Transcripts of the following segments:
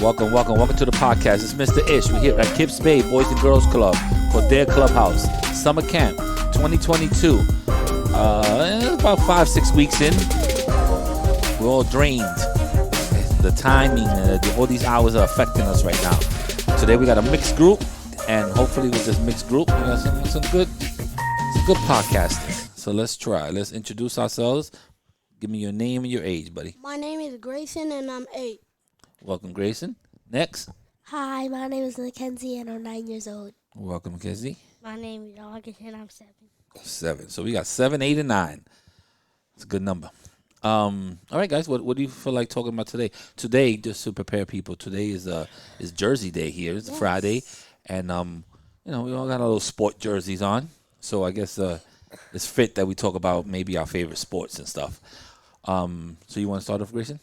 Welcome to the podcast. It's Mr. Ish. We're here at Kips Bay Boys and Girls Club for their clubhouse summer camp 2022. About 5-6 weeks in, we're all drained. The timing, all these hours are affecting us right now. Today we got a mixed group, and hopefully with this mixed group, we got some good podcasting. So let's try. Let's introduce ourselves. Give me your name and your age, buddy. My name is Grayson, and I'm 8. Welcome, Grayson. Next. Hi, my name is Mackenzie, and I'm 9 years old. Welcome, Mackenzie. My name is August, and I'm 7. 7. So we got 7, 8, and 9. It's a good number. All right, guys. What do you feel like talking about today? Today, just to prepare people, today is Jersey Day here. It's Friday, and we all got our little sport jerseys on. So I guess it's fit that we talk about maybe our favorite sports and stuff. So you want to start off, Grayson?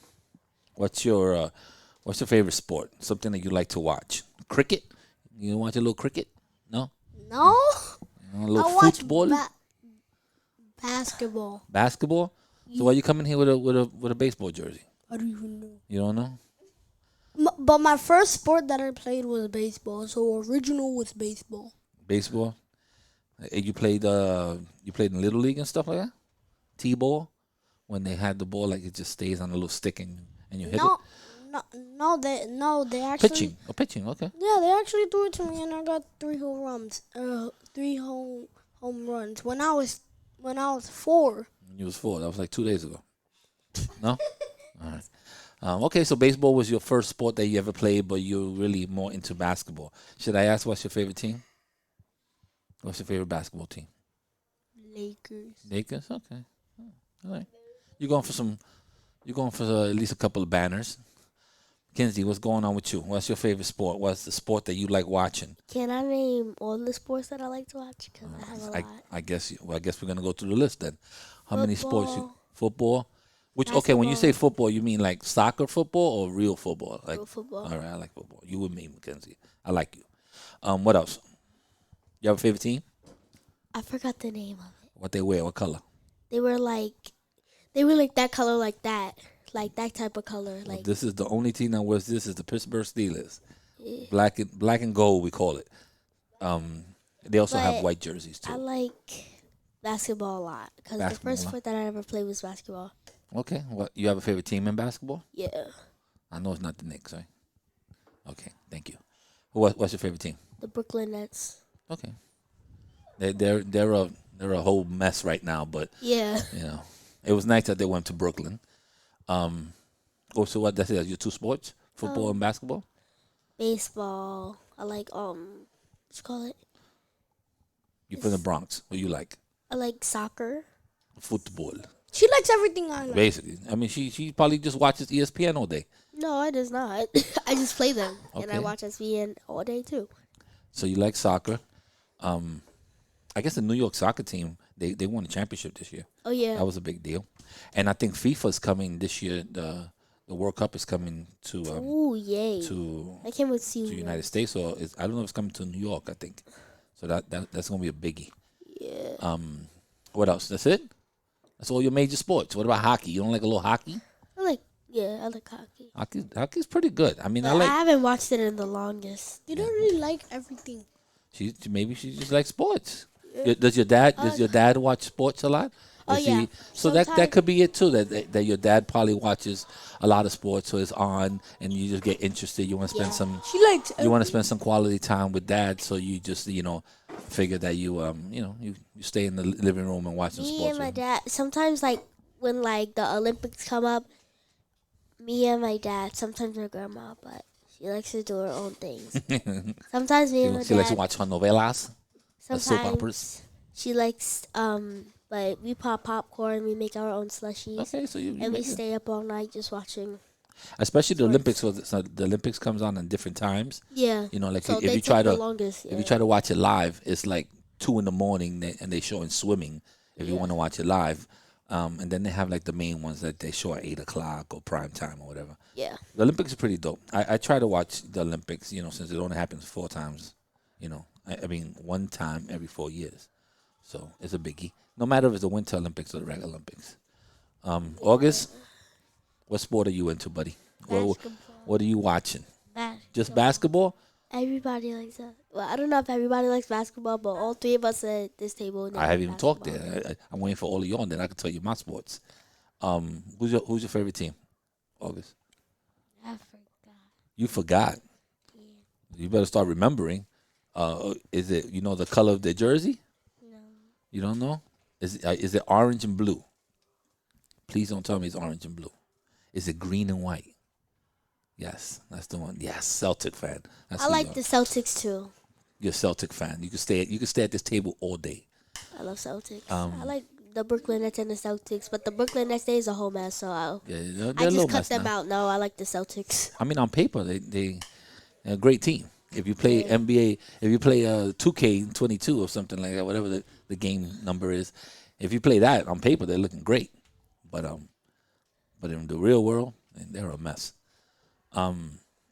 What's your favorite sport? Something that you like to watch? Cricket? You watch a little cricket? No. No. A little I watch football? basketball. Basketball? So why you coming here with a baseball jersey? I don't even know. You don't know? But my first sport that I played was baseball, so original was baseball. Baseball? You played in Little League and stuff like that? T-ball? When they had the ball, like it just stays on a little stick and you hit it? They actually Pitching, okay. Yeah, they actually threw it to me, and I got 3 home runs. 3 home runs when I was 4. You was 4. That was like 2 days ago. No? All right. Okay, so baseball was your first sport that you ever played, but you're really more into basketball. Should I ask what's your favorite team? What's your favorite basketball team? Lakers. Lakers? Okay. All right. You're going for at least a couple of banners. Kenzie, what's going on with you? What's your favorite sport? What's the sport that you like watching? Can I name all the sports that I like to watch? Because I have a lot. I guess we're gonna go through the list then. How many sports? Football. Basketball. When you say football, you mean like soccer football or real football? Like Real football. All right, I like football. You and me, Mackenzie. I like you. What else? You have a favorite team? I forgot the name of it. What they wear? What color? They were like that color, like that type of color. Like This is the only team that wears this is the Pittsburgh Steelers. Yeah. Black and gold, we call it. They also have But white jerseys too. I like basketball a lot because the Basketball first a lot. sport that I ever played was basketball. Okay. What you have a favorite team in basketball? Yeah, I know it's not the Knicks, right? Okay, thank you. What's your favorite team? the Brooklyn Nets. Okay. They're a whole mess right now, but Yeah, it was nice that they went to Brooklyn. So what? That's it. Your 2 sports: football and basketball. baseball. I like what's it called? You're from the Bronx. What you like? I like soccer. Football, She likes everything I like. basically. I mean, she probably just watches ESPN all day. No, it is not. I just play them, and I Okay. watch SVN all day too. So you like soccer. I guess the New York soccer team they won the championship this year. Oh yeah, That was a big deal, and I think FIFA's coming this year. The World Cup is coming to ooh yay! to I can't wait to see to you. United States, or I don't know if it's coming to New York. I think so. That's gonna be a biggie. Yeah, What else? That's it. That's all your major sports. What about hockey? You don't like a little hockey? I like hockey. Hockey's pretty good. I mean, But I haven't watched it in the longest. You don't really like everything. maybe she just likes sports. Does your dad watch sports a lot? Oh, Is yeah. So that could be it too. That your dad probably watches a lot of sports, so it's on, and you just get interested. You want to spend some. She likes. You want to spend some quality time with dad, so you just figure that you stay in the living room and watch some Me sports. and my with him. dad sometimes when the Olympics come up. Me and my dad, sometimes my grandma, but she likes to do her own things. Sometimes me and my She likes to dad. watch her novelas, soap Sometimes operas. she likes like we pop popcorn, we make our own slushies, Okay, so you and we make it. stay up all night just watching. Especially the sports. Olympics. So the Olympics comes on different times. Yeah. Like So if they you try take the to longest. if you try to watch it live, it's like 2 a.m. and they showing swimming. If you want to watch it live, and then they have like the main ones that they show at 8 o'clock or prime time or whatever. Yeah. The Olympics are pretty dope. I try to watch the Olympics, since it only happens 4 times. I mean 1 time every 4 years, so it's a biggie. No matter if it's the Winter Olympics or the regular Olympics. August, what sport are you into, buddy? What are you watching? Just basketball? Everybody likes that. Well, I don't know if everybody likes basketball, but all three of us at this table. I haven't even talked basketball. there. I'm waiting for all of y'all, and then I can tell you my sports. Who's your favorite team? August. I forgot. You forgot. You better start remembering. Is it the color of their jersey? No. You don't know? Is it orange and blue? Please don't tell me it's orange and blue. Is it green and white? Yes, that's the one. Yes, Celtic fan. That's I who you like are. the Celtics too. You're a Celtic fan. You can stay at this table all day. I love Celtics. Um, I like the Brooklyn Nets and the Celtics, but the Brooklyn Nets is a whole mess, so Yeah, they're I a little just cut mess them now. out. No, I like the Celtics. I mean, on paper, they're a great team. If you play Yeah. NBA, if you play 2K22 or something like that, whatever the game number is, if you play that on paper, they're looking great. But in the real world, they're a mess.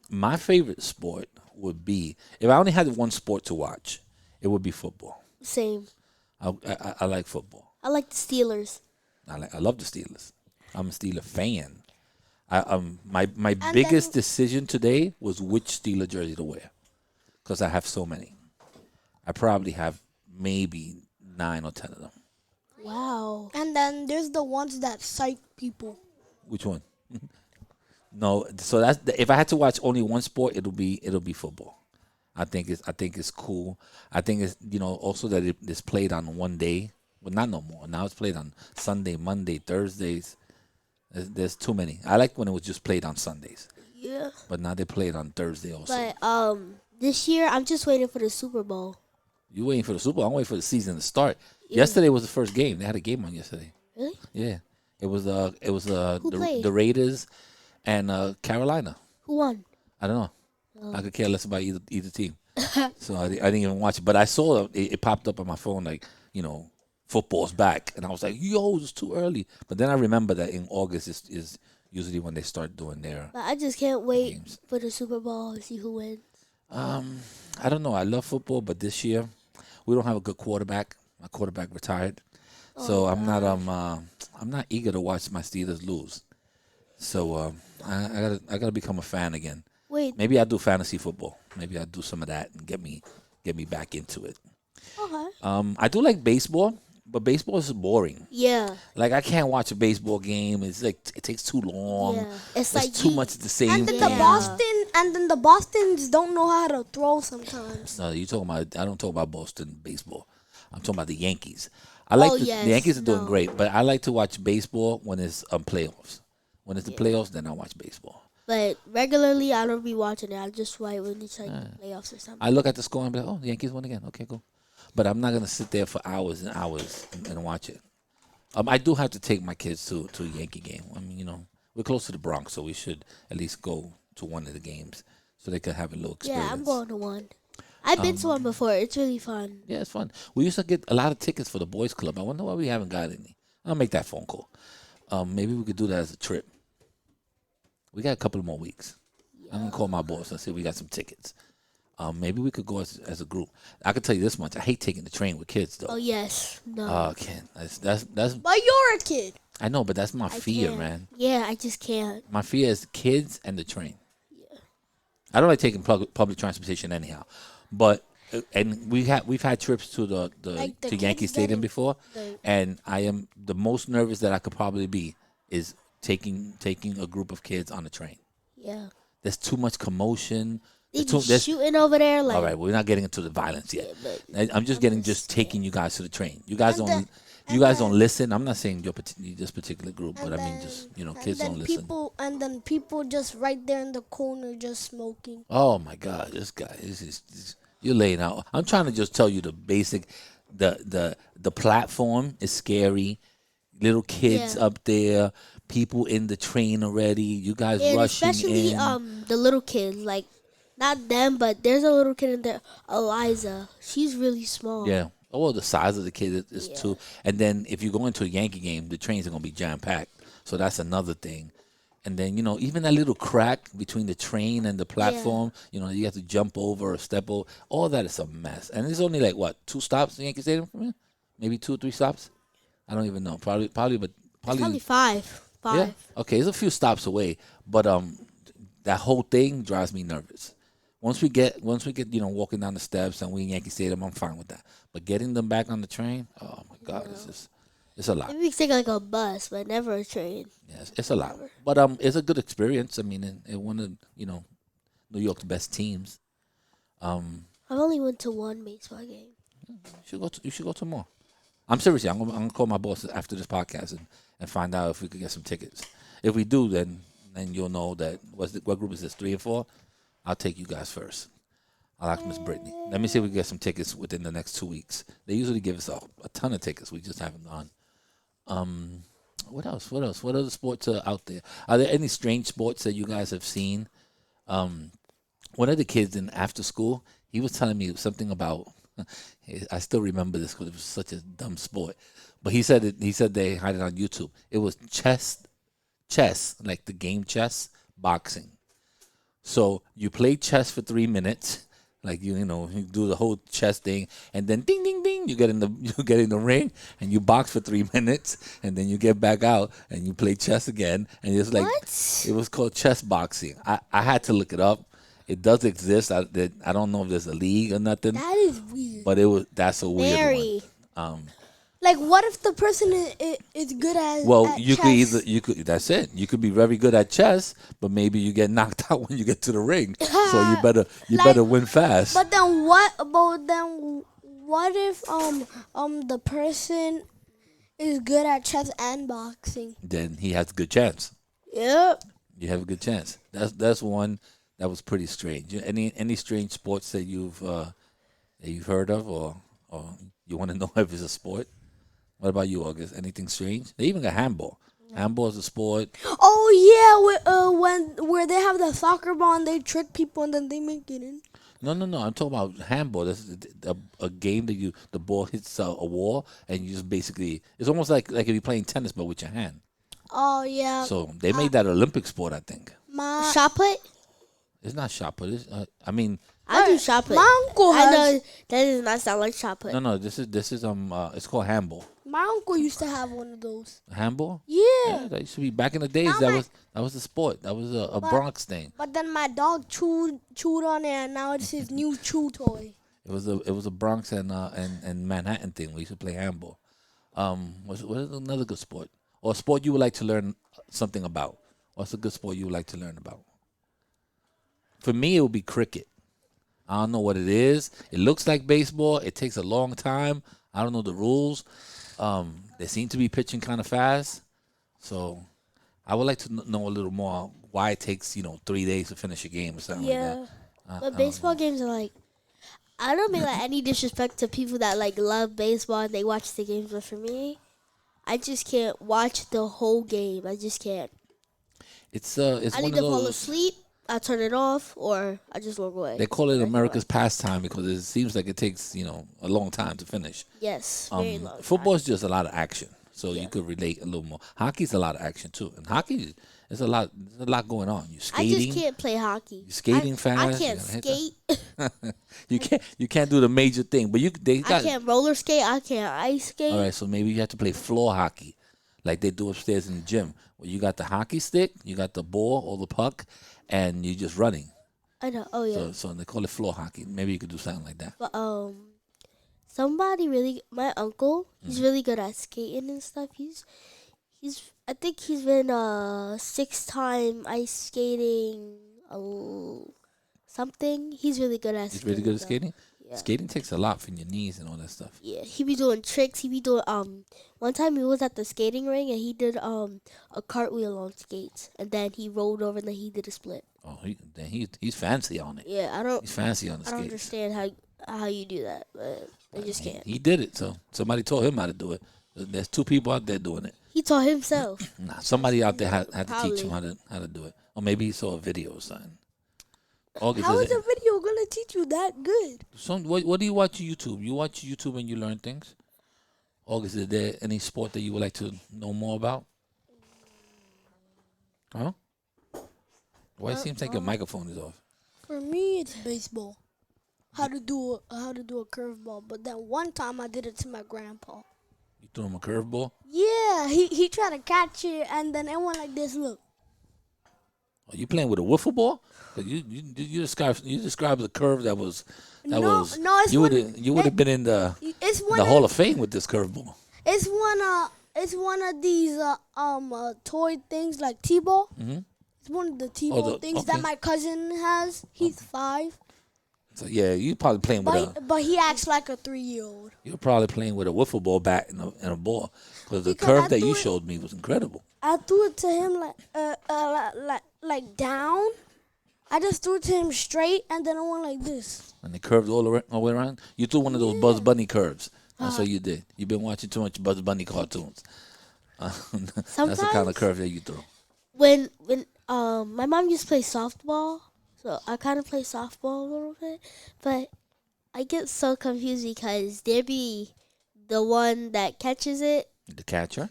My favorite sport would be, if I only had one sport to watch, it would be football. Same. I like football. I like the Steelers. I love the Steelers. I'm a Steeler fan. My And biggest then- decision today was which Steeler jersey to wear, because I have so many. I probably have maybe 9 or 10 of them. Wow. And then there's the ones that psych people. Which one? No, so if I had to watch only one sport, it'll be football. I think it's cool. I think it's also that it's played on one day. Well, not no more. Now it's played on Sunday, Monday, Thursdays. There's too many. I like when it was just played on Sundays, Yeah. but now they play it on Thursday also. But this year I'm just waiting for the Super Bowl. You waiting for the Super Bowl? I'm waiting for the season to start. Yesterday was the first game. They had a game on yesterday. Really? Yeah, it was Who played? the Raiders and Carolina. Who won? I don't know. I could care less about either team. So I didn't even watch it. But I saw it popped up on my phone like, football's back. And I was like, yo, it's too early. But then I remember that in August is usually when they start doing their But I just can't wait games. for the Super Bowl and see who wins. I don't know. I love football, but this year we don't have a good quarterback. My quarterback retired. So I'm not eager to watch my Steelers lose. So I gotta become a fan again. Wait. Maybe I'll do fantasy football. Maybe I'll do some of that and get me back into it. Okay. I do like baseball, but baseball is boring. Yeah. Like I can't watch a baseball game. It's like it takes too long. Yeah. It's It's like too much of the same And then thing. the Bostons don't know how to throw sometimes. No, you talking about? I don't talk about Boston baseball. I'm talking about the Yankees. I like the yes, Yankees are doing no. great, but I like to watch baseball when it's playoffs. When it's the playoffs, then I watch baseball. But regularly, I don't be watching it. I just write when it's like playoffs or something. I look at the score and be like, oh, the Yankees won again. Okay, cool. But I'm not gonna sit there for hours and hours and watch it. I do have to take my kids to a Yankee game. I mean, we're close to the Bronx, so we should at least go to one of the games so they can have a little experience. Yeah, I'm going to one. I've been to one before. It's really fun. Yeah, it's fun. We used to get a lot of tickets for the boys' club. I wonder why we haven't got any. I'll make that phone call. Maybe we could do that as a trip. We got a couple more weeks. I'm gonna call my boss and see if we got some tickets. Maybe we could go as a group. I can tell you this much: I hate taking the train with kids, though. Oh yes, no. Ken, that's. But you're a kid. I know, but that's my I fear, can't. man. Yeah, I just can't. My fear is kids and the train. Yeah. I don't like taking public transportation anyhow, but and we've had trips to Like the to Yankee kids Stadium getting before, and I am the most nervous that I could probably be is taking a group of kids on a train. Yeah. There's too much commotion. They There's be shooting over there like. all right, we're not getting into the violence yet. but I'm just taking you guys to the train. You guys And don't. then- You guys don't listen. I'm not saying this particular group, but I mean just And kids then don't listen. people just right there in the corner just smoking. Oh my God, this guy you're laying out. I'm trying to just tell you the basic, the platform is scary. Little kids Yeah. up there, people in the train already. You guys And rushing especially in. the little kids, like not them, but there's a little kid in there, Eliza. She's really small. Yeah. Oh, well, the size of the kid is Yeah. too. And then if you go into a Yankee game, the trains are gonna be jam packed. So that's another thing. And then even that little crack between the train and the platform, you have to jump over or step over. All that is a mess. And it's only like what 2 stops in Yankee Stadium from here? Maybe 2 or 3 stops. I don't even know. Probably, It's probably five. Yeah. Okay, it's a few stops away, but that whole thing drives me nervous. Once we get walking down the steps and we in Yankee Stadium, I'm fine with that. But getting them back on the train, oh my God, it's a lot. Maybe we could take like a bus, but never a train. Yes, it's a lot. But it's a good experience. I mean, it one of New York's best teams. I've only went to one baseball game. You should go to more. I'm serious. I'm gonna call my boss after this podcast and find out if we could get some tickets. If we do, then you'll know that what group is this, 3 and 4? I'll take you guys first. I'll ask Miss Brittany. Let me see if we can get some tickets within the next 2 weeks. They usually give us a ton of tickets. We just haven't gone. What else? What other sports are out there? Are there any strange sports that you guys have seen? One of the kids in after school, he was telling me something about. I still remember this because it was such a dumb sport. But he said they had it on YouTube. It was chess, like the game chess, boxing. So you play chess for 3 minutes, like you do the whole chess thing, and then ding ding ding, you get in the ring and you box for 3 minutes, and then you get back out and you play chess again, and it's like it was called chess boxing. I had to look it up. It does exist. I don't know if there's a league or nothing. That is weird. But that's a weird Very. one. Like, what if the person is good at You chess? could that's it. You could be very good at chess, but maybe you get knocked out when you get to the ring. So you better win fast. But then what? But then what if the person is good at chess and boxing? Then he has a good chance. Yep. You have a good chance. That's one that was pretty strange. Any strange sports that you've heard of, or you want to know if it's a sport? What about you, August? Anything strange? They even got handball. Handball is a sport. Oh yeah, where they have the soccer ball and they trick people and then they make it in. No. I'm talking about handball. That's a game that the ball hits a wall and you just basically. It's almost like if you're playing tennis but with your hand. Oh yeah. So they made that Olympic sport, I think. Shot put? It's not shot put. I do shot put. My uncle I has. know that does not sound like shot put. No. This is it's called handball. My uncle used to have one of those. Handball? Yeah. That used to be back in the days. Now That was the sport. That was a Bronx thing. But then my dog chewed on it, and now it's his new chew toy. It was a Bronx and Manhattan thing. We used to play handball. What is another good sport? Or a sport you would like to learn something about? What's a good sport you would like to learn about? For me, it would be cricket. I don't know what it is. It looks like baseball. It takes a long time. I don't know the rules. They seem to be pitching kind of fast. So I would like to know a little more why it takes 3 days to finish a game or something like that. But baseball games are like, I don't mean like any disrespect to people that like love baseball and they watch the games, but for me, I just can't watch the whole game. I just can't. It's I one need of to those. fall asleep. I turn it off, or I just walk away. They call it America's pastime because it seems like it takes a long time to finish. Yes, very long. Football is just a lot of action, so you could relate a little more. Hockey's a lot of action too, and hockey is a lot. There's a lot going on. You I skating. just can't play hockey. You skating fast. I you can't gotta hit skate. You can't do the major thing, but they I got. can't roller skate. I can't ice skate. All right, so maybe you have to play floor hockey, like they do upstairs in the gym, where you got the hockey stick, you got the ball or the puck, and you're just running. I know. Oh yeah. So they call it floor hockey. Maybe you could do something like that. But my uncle, he's really good at skating and stuff. I think he's been 6-time ice skating something. He's really good at He's skating. really good at skating. Yeah. Skating takes a lot from your knees and all that stuff. Yeah, he be doing tricks. He be doing one time he was at the skating ring and he did a cartwheel on skates and then he rolled over and then he did a split. Oh, he's fancy on it. Yeah, He's fancy on the I don't skates. understand how you do that, but I just can't. He did it, so somebody taught him how to do it. There's 2 people out there doing it. He taught himself. Nah, somebody out there had to teach him Probably. how to do it, or maybe he saw a video or something. August, How is a video gonna teach you that good? what do you watch on YouTube? You watch YouTube and you learn things. August, is there any sport that you would like to know more about? Huh? Why it seems like your microphone is off? For me, it's baseball. How to do a curveball. But then one time I did it to my grandpa. You threw him a curveball. Yeah, he tried to catch it and then it went like this. Look. Are you playing with a wiffle ball? 'Cause you described the curve that was No, it's you would one. have been in the It's one. Hall of Fame with this curveball. It's one. It's one of these toy things like T-ball. Mhm. It's one of the T-ball things that okay. my cousin has. He's 5, So yeah, you probably playing with but he acts like a 3-year-old. you're probably playing with a wiffle ball bat and a ball because the Because curve I that you threw it- showed me was incredible. I threw it to him like down. I just threw it to him straight, and then I went like this. And they curved all the way around. You threw one of those Bugs Bunny curves. That's what you did. You've been watching too much Bugs Bunny cartoons. That's the kind of Sometimes- curve that you throw. When my mom used to play softball, so I kind of play softball a little bit, but I get so confused because there be the one that catches it The catcher.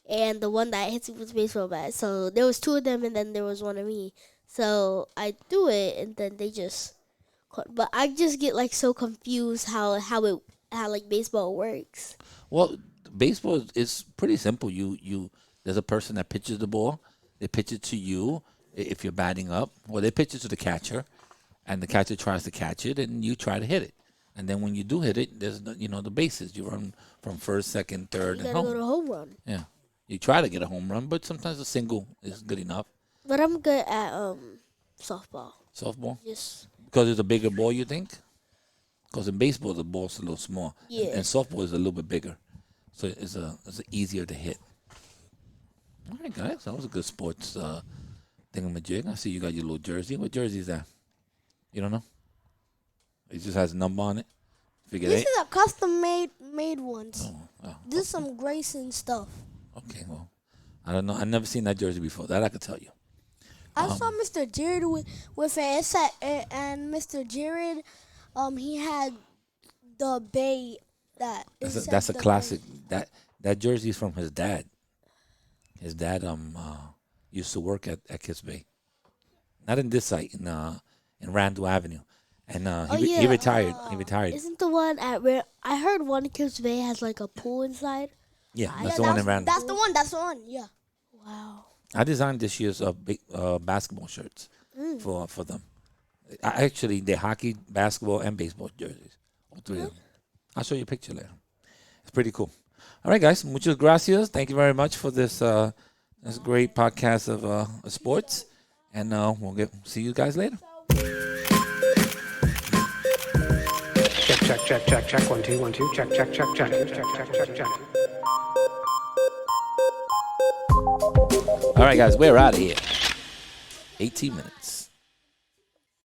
and the one that hits it with a baseball bat. So there was 2 of them, and then there was one of me. So I do it, and then they just. But I just get like so confused how like baseball works. Well, baseball is pretty simple. There's a person that pitches the ball. They pitch it to you if you're batting up, or they pitch it to the catcher, and the catcher tries to catch it, and you try to hit it. And then when you do hit it, there's the bases. You run from first, second, third, You and gotta go home. to home run. Yeah, you try to get a home run, but sometimes a single is good enough. But I'm good at softball. Softball, Just because it's a bigger ball, you think? Because in baseball, the ball's a little small, Yeah. and softball is a little bit bigger, so it's easier to hit. All right, guys, that was a good sports thingamajig. I see you got your little jersey. What jersey is that? You don't know? It just has a number on it. Figure This eight. is a custom made ones. Oh, This is some Grayson stuff. okay. Well, I don't know. I've never seen that jersey before. That I could tell you. I saw Mr. Jared with it. It said, and Mr. Jared, he had the Bay that. That's a classic. That jersey is from his dad. His dad used to work at Kips Bay. Not in this site, in Randall Avenue. And he retired. He retired. isn't the one at where I heard one of Kips Bay has like a pool inside. Yeah, that's the one in Randall. That's the one. That's the one. Yeah. Wow. I designed this year's basketball shirts for them. Actually, they're hockey, basketball, and baseball jerseys. All 3 of them. I'll show you a picture later. It's pretty cool. All right, guys. Muchas gracias. Thank you very much for this great podcast of sports. And we'll see you guys later. Check. 1 2 1 2. Check. All right, guys. We're out of here. 18 minutes.